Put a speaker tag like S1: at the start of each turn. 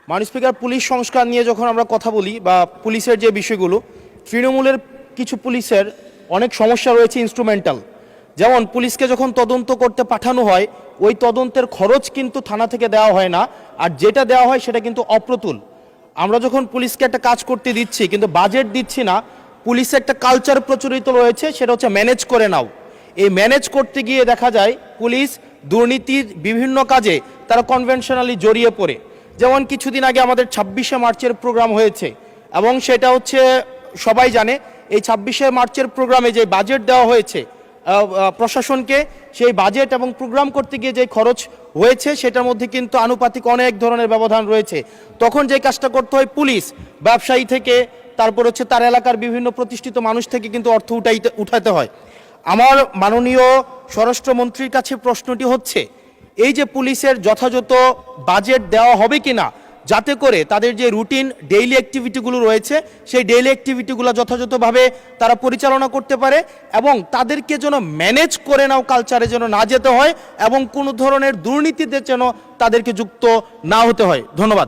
S1: মাননীয় speaker, police সংস্কার নিয়ে যখন আমরা কথা বলি বা পুলিশের যে বিষয়গুলো, তৃণমূলের কিছু পুলিশের অনেক সমস্যা রয়েছে ইনস্ট্রুমেন্টাল। যেমন পুলিশকে যখন তদন্ত করতে পাঠানো হয়, ওই তদন্তের খরচ কিন্তু থানা থেকে দেওয়া হয় না, আর যেটা দেওয়া হয় সেটা কিন্তু অপ্রতুল। আমরা যখন পুলিশকে একটা কাজ করতে দিচ্ছি কিন্তু বাজেট দিচ্ছি না, পুলিশে একটা কালচার প্রচলিত রয়েছে, সেটা হচ্ছে ম্যানেজ করে নাও। এই ম্যানেজ করতে গিয়ে দেখা যায় পুলিশ দুর্নীতির বিভিন্ন কাজে তারা কনভেনশনালি জড়িয়ে পড়ে। যেমন কিছুদিন আগে আমাদের 26শে মার্চের প্রোগ্রাম হয়েছে এবং সেটা হচ্ছে সবাই জানে, এই 26শে মার্চের প্রোগ্রামে যে বাজেট দেওয়া হয়েছে প্রশাসনকে, সেই বাজেট এবং প্রোগ্রাম করতে গিয়ে যে খরচ হয়েছে সেটার মধ্যে কিন্তু আনুপাতিক অনেক ধরনের ব্যবধান রয়েছে। তখন যে কাজটা করতে হয়, পুলিশ ব্যবসায়ী থেকে তারপর হচ্ছে তার এলাকার বিভিন্ন প্রতিষ্ঠিত মানুষ থেকে কিন্তু অর্থ উঠাতে হয়। আমার মাননীয় স্বরাষ্ট্রমন্ত্রীর কাছে প্রশ্নটি হচ্ছে, এই যে পুলিশের যথাযথ বাজেট দেওয়া হবে কিনা, যাতে করে তাদের যে রুটিন ডেইলি অ্যাক্টিভিটিগুলো রয়েছে সেই ডেইলি অ্যাক্টিভিটিগুলো যথাযথভাবে তারা পরিচালনা করতে পারে এবং তাদেরকে যেন ম্যানেজ করে নাও কালচারে যেন না যেতে হয় এবং কোনো ধরনের দুর্নীতিতে যেন তাদেরকে যুক্ত না হতে হয়। ধন্যবাদ।